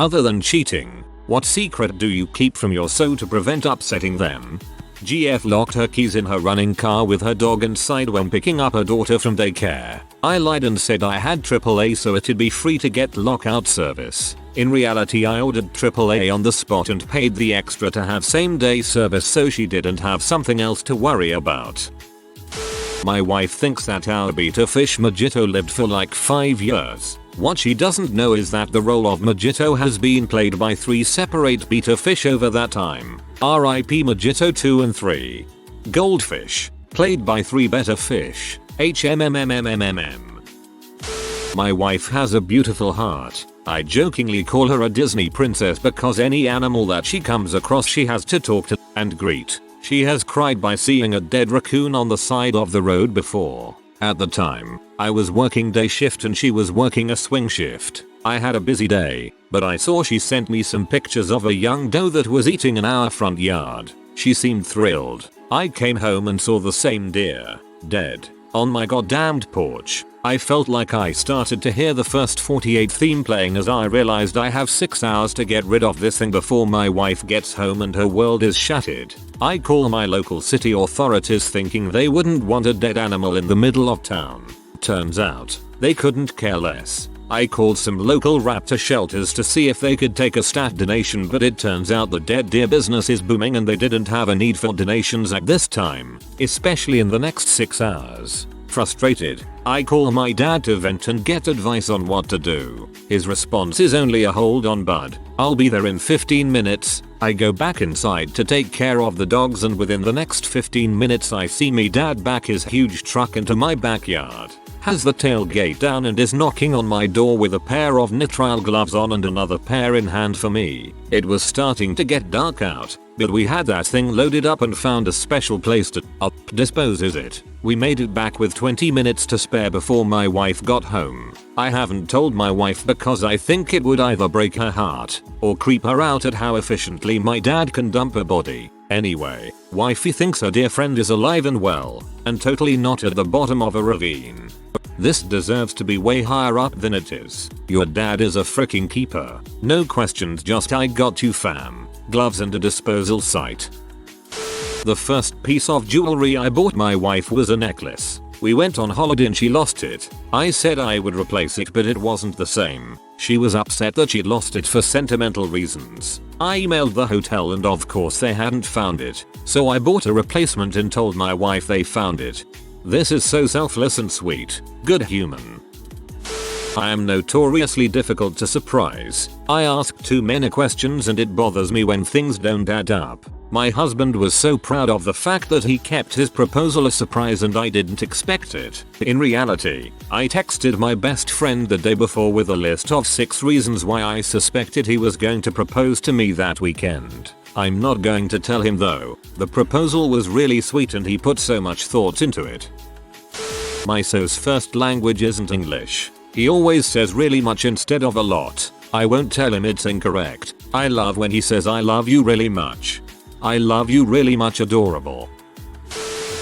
Other than cheating, what secret do you keep from your so to prevent upsetting them? GF locked her keys in her running car with her dog inside when picking up her daughter from daycare. I lied and said I had AAA so it'd be free to get lockout service. In reality I ordered AAA on the spot and paid the extra to have same day service so she didn't have something else to worry about. My wife thinks that our beta fish Mojito lived for like 5 years. What she doesn't know is that the role of Mojito has been played by 3 separate beta fish over that time. RIP Mojito 2 and 3. Goldfish, played by 3 beta fish. HMMMMMM. My wife has a beautiful heart. I jokingly call her a Disney princess because any animal that she comes across she has to talk to and greet. She has cried by seeing a dead raccoon on the side of the road before. At the time, I was working day shift and she was working a swing shift. I had a busy day, but I saw she sent me some pictures of a young doe that was eating in our front yard. She seemed thrilled. I came home and saw the same deer, dead, on my goddamned porch. I felt like I started to hear the first 48 theme playing as I realized I have 6 hours to get rid of this thing before my wife gets home and her world is shattered. I call my local city authorities thinking they wouldn't want a dead animal in the middle of town. Turns out, they couldn't care less. I called some local raptor shelters to see if they could take a stat donation, but it turns out the dead deer business is booming and they didn't have a need for donations at this time, especially in the next 6 hours. Frustrated, I call my dad to vent and get advice on what to do. His response is only a hold on bud, I'll be there in 15 minutes. I go back inside to take care of the dogs and within the next 15 minutes I see me dad back his huge truck into my backyard. Has the tailgate down and is knocking on my door with a pair of nitrile gloves on and another pair in hand for me. It was starting to get dark out, but we had that thing loaded up and found a special place to dispose it. We made it back with 20 minutes to spare before my wife got home. I haven't told my wife because I think it would either break her heart or creep her out at how efficiently my dad can dump a body. Anyway, wifey thinks her dear friend is alive and well, and totally not at the bottom of a ravine. This deserves to be way higher up than it is. Your dad is a freaking keeper. No questions, just I got you fam. Gloves and a disposal site. The first piece of jewelry I bought my wife was a necklace. We went on holiday and she lost it. I said I would replace it but it wasn't the same. She was upset that she'd lost it for sentimental reasons. I emailed the hotel and of course they hadn't found it. So I bought a replacement and told my wife they found it. This is so selfless and sweet. Good human. I am notoriously difficult to surprise. I ask too many questions and it bothers me when things don't add up. My husband was so proud of the fact that he kept his proposal a surprise and I didn't expect it. In reality, I texted my best friend the day before with a list of 6 reasons why I suspected he was going to propose to me that weekend. I'm not going to tell him though. The proposal was really sweet and he put so much thought into it. My so's first language isn't English. He always says really much instead of a lot. I won't tell him it's incorrect. I love when he says I love you really much. I love you really much, adorable.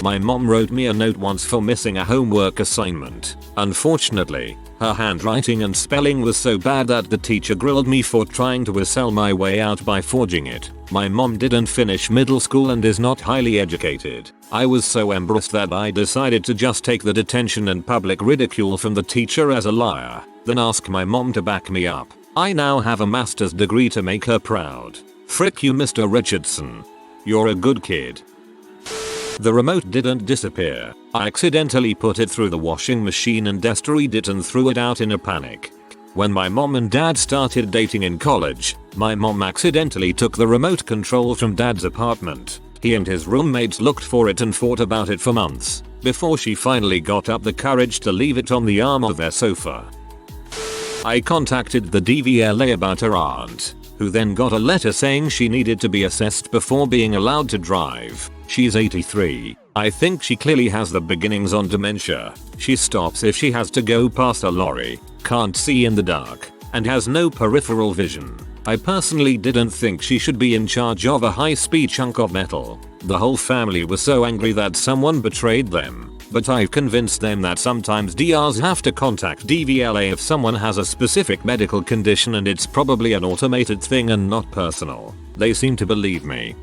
My mom wrote me a note once for missing a homework assignment. Unfortunately, her handwriting and spelling was so bad that the teacher grilled me for trying to whistle my way out by forging it. My mom didn't finish middle school and is not highly educated. I was so embarrassed that I decided to just take the detention and public ridicule from the teacher as a liar, then ask my mom to back me up. I now have a master's degree to make her proud. Frick you, Mr. Richardson. You're a good kid. The remote didn't disappear. I accidentally put it through the washing machine and destroyed it and threw it out in a panic. When my mom and dad started dating in college, my mom accidentally took the remote control from dad's apartment. He and his roommates looked for it and fought about it for months, before she finally got up the courage to leave it on the arm of their sofa. I contacted the DVLA about her aunt, who then got a letter saying she needed to be assessed before being allowed to drive. She's 83. I think she clearly has the beginnings on dementia. She stops if she has to go past a lorry, can't see in the dark, and has no peripheral vision. I personally didn't think she should be in charge of a high-speed chunk of metal. The whole family was so angry that someone betrayed them. But I've convinced them that sometimes DRs have to contact DVLA if someone has a specific medical condition and it's probably an automated thing and not personal. They seem to believe me.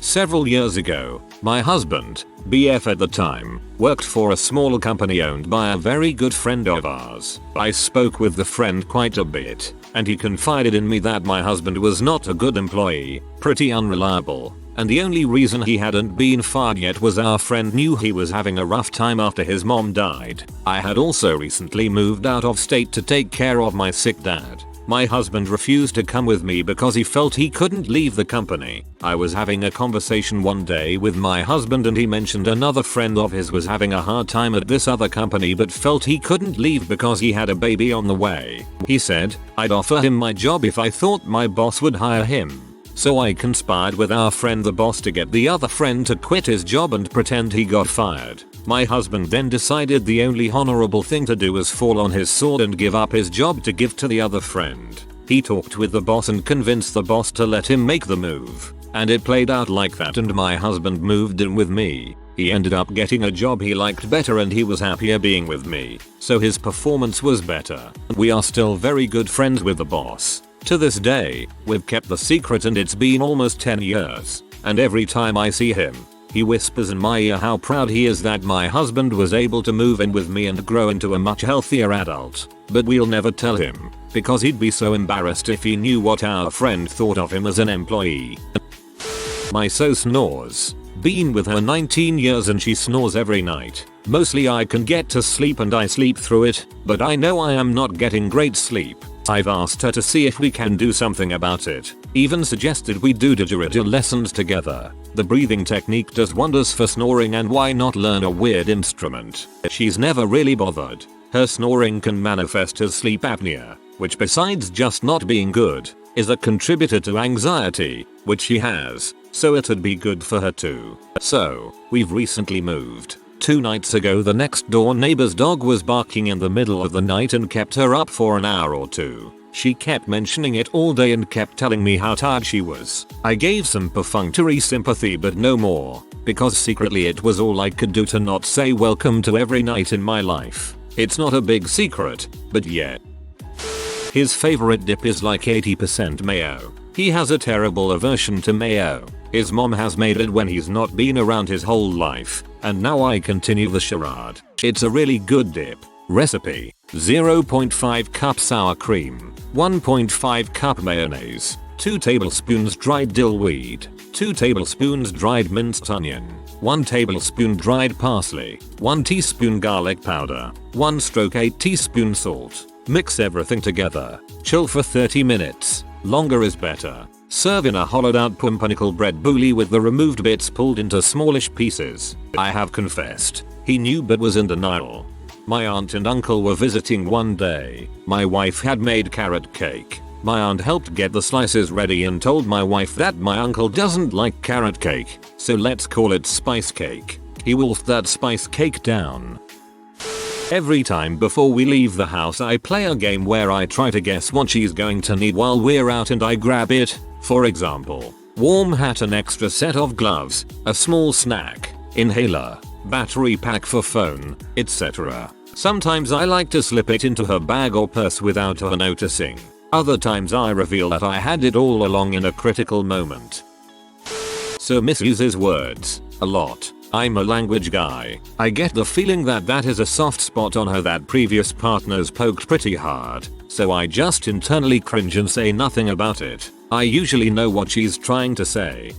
Several years ago, my husband, BF at the time, worked for a small company owned by a very good friend of ours. I spoke with the friend quite a bit, and he confided in me that my husband was not a good employee, pretty unreliable, and the only reason he hadn't been fired yet was our friend knew he was having a rough time after his mom died. I had also recently moved out of state to take care of my sick dad. My husband refused to come with me because he felt he couldn't leave the company. I was having a conversation one day with my husband and he mentioned another friend of his was having a hard time at this other company but felt he couldn't leave because he had a baby on the way. He said, I'd offer him my job if I thought my boss would hire him. So I conspired with our friend the boss to get the other friend to quit his job and pretend he got fired. My husband then decided the only honorable thing to do was fall on his sword and give up his job to give to the other friend. He talked with the boss and convinced the boss to let him make the move. And it played out like that and my husband moved in with me. He ended up getting a job he liked better and he was happier being with me. So his performance was better. We are still very good friends with the boss. To this day, we've kept the secret and it's been almost 10 years. And every time I see him, he whispers in my ear how proud he is that my husband was able to move in with me and grow into a much healthier adult. But we'll never tell him, because he'd be so embarrassed if he knew what our friend thought of him as an employee. My so snores. Been with her 19 years and she snores every night. Mostly I can get to sleep and I sleep through it, but I know I am not getting great sleep. I've asked her to see if we can do something about it. Even suggested we do didgeridoo lessons together. The breathing technique does wonders for snoring and why not learn a weird instrument? She's never really bothered. Her snoring can manifest as sleep apnea, which besides just not being good, is a contributor to anxiety, which she has, so it'd be good for her too. So, we've recently moved. 2 nights ago the next door neighbor's dog was barking in the middle of the night and kept her up for an hour or two. She kept mentioning it all day and kept telling me how tired she was. I gave some perfunctory sympathy but no more, because secretly it was all I could do to not say welcome to every night in my life. It's not a big secret, but yeah. His favorite dip is like 80% mayo. He has a terrible aversion to mayo. His mom has made it when he's not been around his whole life, and now I continue the charade. It's a really good dip. Recipe: 0.5 cup sour cream, 1.5 cup mayonnaise, 2 tablespoons dried dill weed, 2 tablespoons dried minced onion, 1 tablespoon dried parsley, 1 teaspoon garlic powder, 1/8 teaspoon salt. Mix everything together. Chill for 30 minutes. Longer is better. Serve in a hollowed out pumpernickel bread bouli with the removed bits pulled into smallish pieces. I have confessed. He knew but was in denial. My aunt and uncle were visiting one day. My wife had made carrot cake. My aunt helped get the slices ready and told my wife that my uncle doesn't like carrot cake, so let's call it spice cake. He wolfed that spice cake down. Every time before we leave the house I play a game where I try to guess what she's going to need while we're out and I grab it. For example, warm hat, an extra set of gloves, a small snack, inhaler, battery pack for phone, etc. Sometimes I like to slip it into her bag or purse without her noticing. Other times I reveal that I had it all along in a critical moment. So misuses words a lot. I'm a language guy. I get the feeling that that is a soft spot on her that previous partners poked pretty hard, so I just internally cringe and say nothing about it. I usually know what she's trying to say.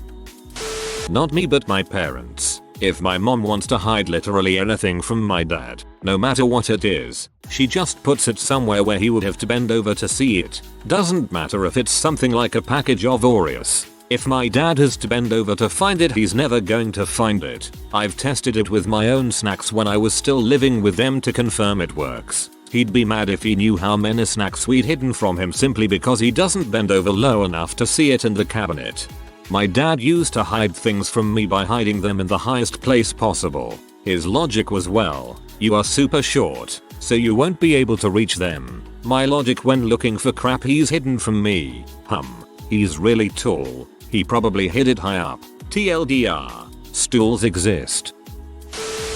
Not me but my parents. If my mom wants to hide literally anything from my dad, no matter what it is, she just puts it somewhere where he would have to bend over to see it. Doesn't matter if it's something like a package of Oreos. If my dad has to bend over to find it, he's never going to find it. I've tested it with my own snacks when I was still living with them to confirm it works. He'd be mad if he knew how many snacks we'd hidden from him simply because he doesn't bend over low enough to see it in the cabinet. My dad used to hide things from me by hiding them in the highest place possible. His logic was, well, you are super short, so you won't be able to reach them. My logic when looking for crap he's hidden from me: he's really tall. He probably hid it high up. TLDR. Stools exist.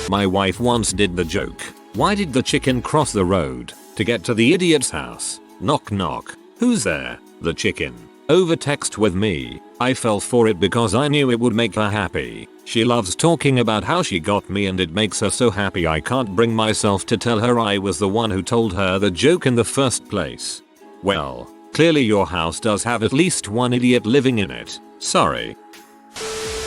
My wife once did the joke, "Why did the chicken cross the road to get to the idiot's house? Knock knock. Who's there?" The chicken. Over text with me. I fell for it because I knew it would make her happy. She loves talking about how she got me and it makes her so happy I can't bring myself to tell her I was the one who told her the joke in the first place. Well, clearly your house does have at least one idiot living in it. Sorry.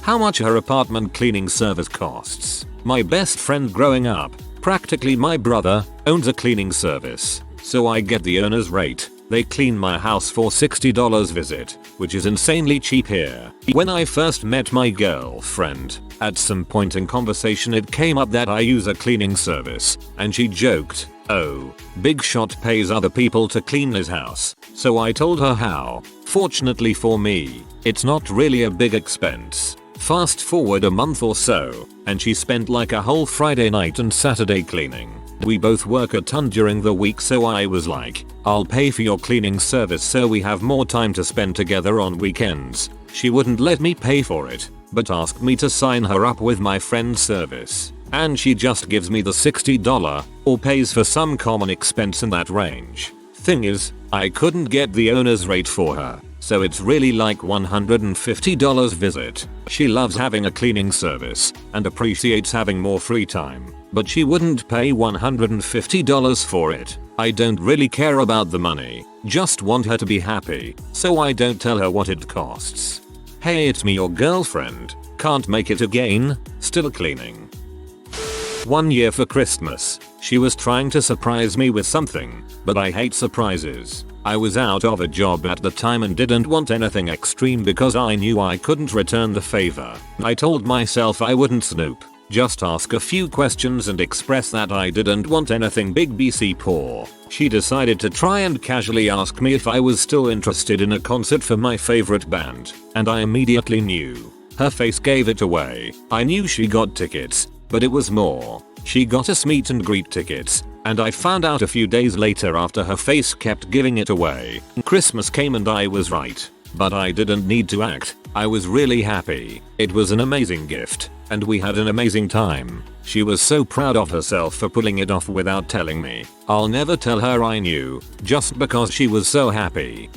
How much her apartment cleaning service costs. My best friend growing up, practically my brother, owns a cleaning service. So I get the owner's rate. They clean my house for $60 visit, which is insanely cheap here. When I first met my girlfriend, at some point in conversation it came up that I use a cleaning service, and she joked, "Oh, Big Shot pays other people to clean his house." So I told her how. Fortunately for me, it's not really a big expense. Fast forward a month or so, and she spent like a whole Friday night and Saturday cleaning. We both work a ton during the week, so I was like, "I'll pay for your cleaning service so we have more time to spend together on weekends." She wouldn't let me pay for it, but asked me to sign her up with my friend's service. And she just gives me the $60 or pays for some common expense in that range. Thing is, I couldn't get the owner's rate for her, so it's really like $150 visit. She loves having a cleaning service and appreciates having more free time, but she wouldn't pay $150 for it. I don't really care about the money, just want her to be happy, so I don't tell her what it costs. Hey, it's me, your girlfriend. Can't make it again, still cleaning. One year for Christmas, she was trying to surprise me with something, but I hate surprises. I was out of a job at the time and didn't want anything extreme because I knew I couldn't return the favor. I told myself I wouldn't snoop, just ask a few questions and express that I didn't want anything big BC poor. She decided to try and casually ask me if I was still interested in a concert for my favorite band, and I immediately knew. Her face gave it away. I knew she got tickets, but it was more. She got us meet and greet tickets, and I found out a few days later after her face kept giving it away. Christmas came and I was right, but I didn't need to act. I was really happy. It was an amazing gift, and we had an amazing time. She was so proud of herself for pulling it off without telling me. I'll never tell her I knew, just because she was so happy.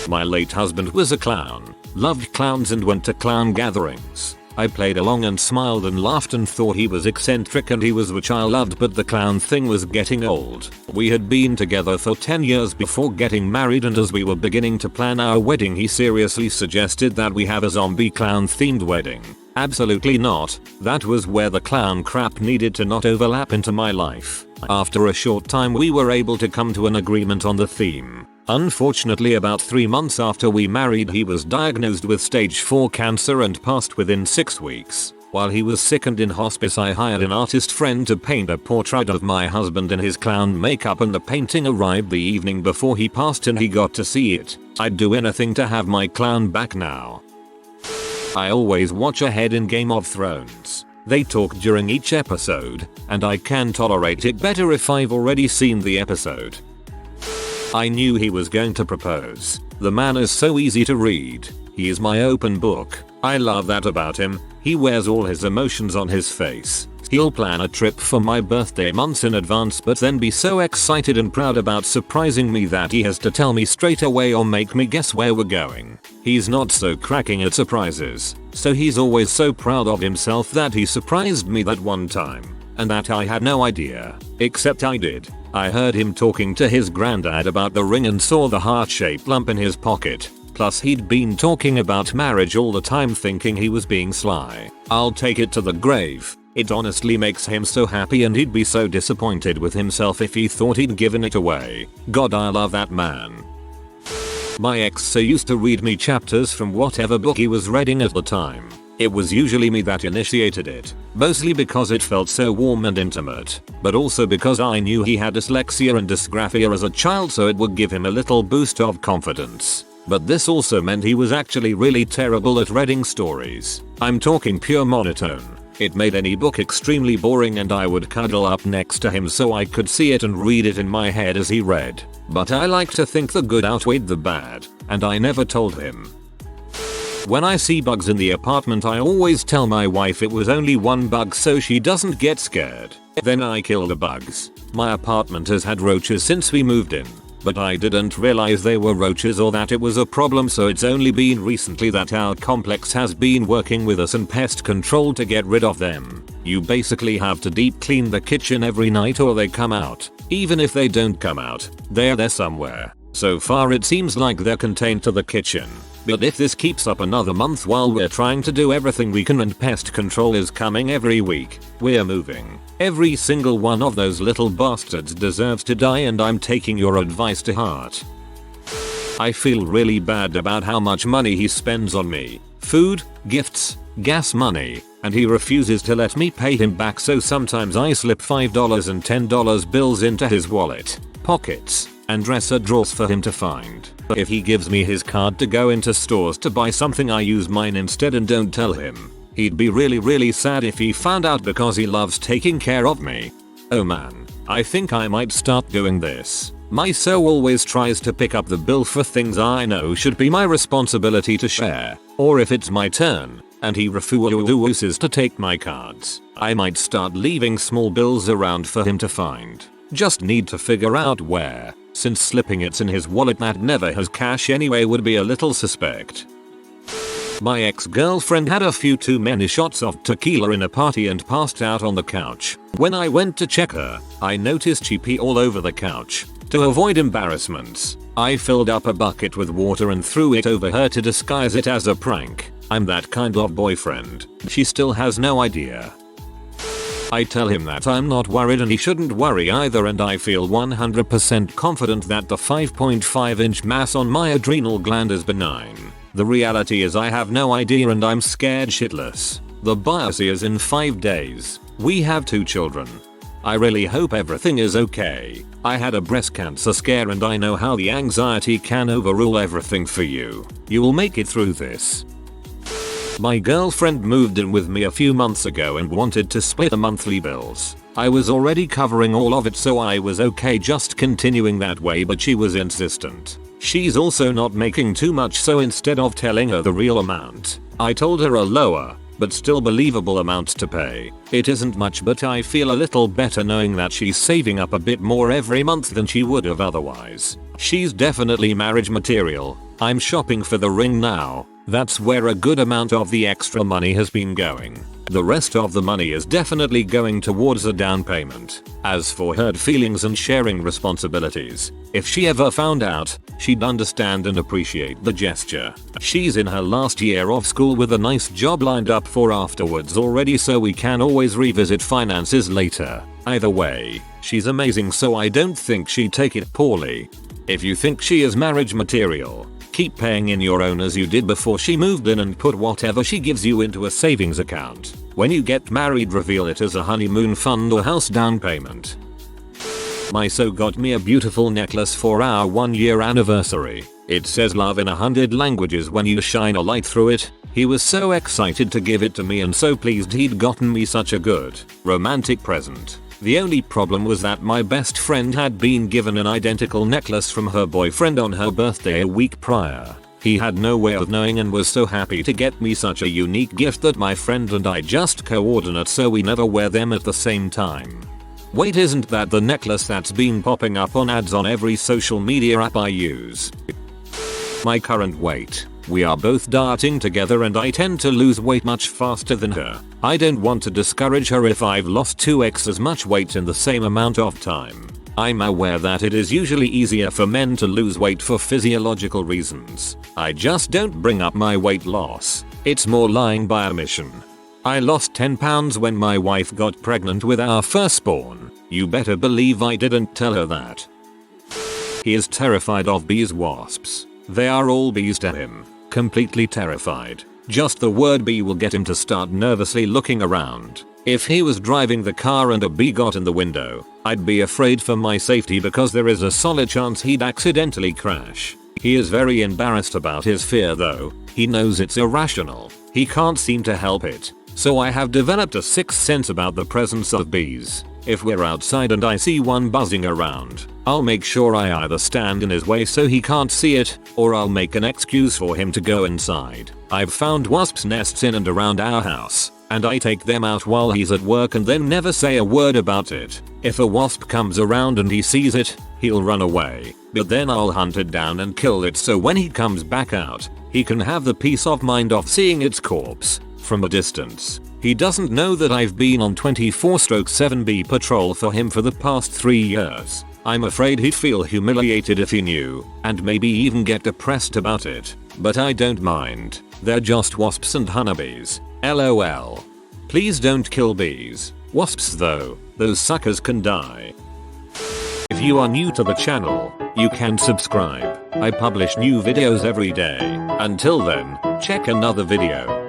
My late husband was a clown, loved clowns and went to clown gatherings. I played along and smiled and laughed and thought he was eccentric and he was, which I loved, but the clown thing was getting old. We had been together for 10 years before getting married, and as we were beginning to plan our wedding he seriously suggested that we have a zombie clown themed wedding. Absolutely not. That was where the clown crap needed to not overlap into my life. After a short time we were able to come to an agreement on the theme. Unfortunately, about 3 months after we married he was diagnosed with stage 4 cancer and passed within 6 weeks. While he was sick and in hospice, I hired an artist friend to paint a portrait of my husband in his clown makeup, and the painting arrived the evening before he passed and he got to see it. I'd do anything to have my clown back now. I always watch ahead in Game of Thrones. They talk during each episode, and I can tolerate it better if I've already seen the episode. I knew he was going to propose. The man is so easy to read. He is my open book. I love that about him. He wears all his emotions on his face. He'll plan a trip for my birthday months in advance but then be so excited and proud about surprising me that he has to tell me straight away or make me guess where we're going. He's not so cracking at surprises, so he's always so proud of himself that he surprised me that one time, and that I had no idea, except I did. I heard him talking to his granddad about the ring and saw the heart-shaped lump in his pocket. Plus he'd been talking about marriage all the time, thinking he was being sly. I'll take it to the grave. It honestly makes him so happy, and he'd be so disappointed with himself if he thought he'd given it away. God, I love that man. My ex used to read me chapters from whatever book he was reading at the time. It was usually me that initiated it, mostly because it felt so warm and intimate, but also because I knew he had dyslexia and dysgraphia as a child, so it would give him a little boost of confidence. But this also meant he was actually really terrible at reading stories. I'm talking pure monotone. It made any book extremely boring, and I would cuddle up next to him so I could see it and read it in my head as he read. But I like to think the good outweighed the bad, and I never told him. When I see bugs in the apartment, I always tell my wife it was only one bug so she doesn't get scared. Then I kill the bugs. My apartment has had roaches since we moved in, but I didn't realize they were roaches or that it was a problem, so it's only been recently that our complex has been working with us and pest control to get rid of them. You basically have to deep clean the kitchen every night or they come out. Even if they don't come out, they're there somewhere. So far it seems like they're contained to the kitchen. But if this keeps up another month while we're trying to do everything we can and pest control is coming every week, we're moving. Every single one of those little bastards deserves to die, and I'm taking your advice to heart. I feel really bad about how much money he spends on me. Food, gifts, gas money, and he refuses to let me pay him back, so sometimes I slip $5 and $10 bills into his wallet, pockets, and dresser drawers for him to find. If he gives me his card to go into stores to buy something, I use mine instead and don't tell him. He'd be really sad if he found out because he loves taking care of me. Oh man, I think I might start doing this. My so always tries to pick up the bill for things I know should be my responsibility to share, or if it's my turn, and he refuses to take my cards, I might start leaving small bills around for him to find. Just need to figure out where, since slipping it's in his wallet that never has cash anyway would be a little suspect. My ex-girlfriend had a few too many shots of tequila in a party and passed out on the couch. When I went to check her, I noticed she pee all over the couch. To avoid embarrassments, I filled up a bucket with water and threw it over her to disguise it as a prank. I'm that kind of boyfriend. She still has no idea. I tell him that I'm not worried and he shouldn't worry either, and I feel 100% confident that the 5.5-inch mass on my adrenal gland is benign. The reality is I have no idea and I'm scared shitless. The biopsy is in 5 days. We have 2 children. I really hope everything is okay. I had a breast cancer scare and I know how the anxiety can overrule everything for you. You will make it through this. My girlfriend moved in with me a few months ago and wanted to split the monthly bills. I was already covering all of it, so I was okay just continuing that way, but she was insistent. She's also not making too much, so instead of telling her the real amount, I told her a lower, but still believable amount to pay. It isn't much, but I feel a little better knowing that she's saving up a bit more every month than she would have otherwise. She's definitely marriage material. I'm shopping for the ring now. That's where a good amount of the extra money has been going. The rest of the money is definitely going towards a down payment. As for hurt feelings and sharing responsibilities, if she ever found out, she'd understand and appreciate the gesture. She's in her last year of school with a nice job lined up for afterwards already, so we can always revisit finances later. Either way, she's amazing, so I don't think she'd take it poorly. If you think she is marriage material, keep paying in your own as you did before she moved in and put whatever she gives you into a savings account. When you get married, reveal it as a honeymoon fund or house down payment. My so got me a beautiful necklace for our 1-year anniversary. It says love in 100 languages when you shine a light through it. He was so excited to give it to me and so pleased he'd gotten me such a good, romantic present. The only problem was that my best friend had been given an identical necklace from her boyfriend on her birthday a week prior. He had no way of knowing and was so happy to get me such a unique gift that my friend and I just coordinate so we never wear them at the same time. Wait, isn't that the necklace that's been popping up on ads on every social media app I use? My current weight. We are both dieting together and I tend to lose weight much faster than her. I don't want to discourage her if I've lost 2x as much weight in the same amount of time. I'm aware that it is usually easier for men to lose weight for physiological reasons. I just don't bring up my weight loss. It's more lying by omission. I lost 10 pounds when my wife got pregnant with our firstborn. You better believe I didn't tell her that. He is terrified of bees, wasps. They are all bees to him. Completely terrified. Just the word bee will get him to start nervously looking around. If he was driving the car and a bee got in the window, I'd be afraid for my safety because there is a solid chance he'd accidentally crash. He is very embarrassed about his fear though. He knows it's irrational. He can't seem to help it. So I have developed a sixth sense about the presence of bees. If we're outside and I see one buzzing around, I'll make sure I either stand in his way so he can't see it, or I'll make an excuse for him to go inside. I've found wasps' nests in and around our house, and I take them out while he's at work and then never say a word about it. If a wasp comes around and he sees it, he'll run away, but then I'll hunt it down and kill it so when he comes back out, he can have the peace of mind of seeing its corpse from a distance. He doesn't know that I've been on 24/7B patrol for him for the past 3 years. I'm afraid he'd feel humiliated if he knew, and maybe even get depressed about it. But I don't mind. They're just wasps and honeybees. LOL. Please don't kill bees. Wasps though, those suckers can die. If you are new to the channel, you can subscribe. I publish new videos every day. Until then, check another video.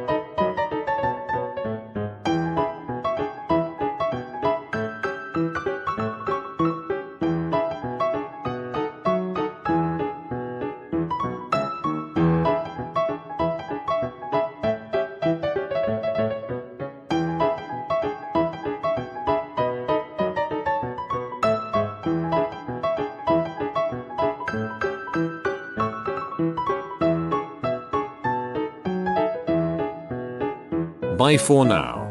Bye for now.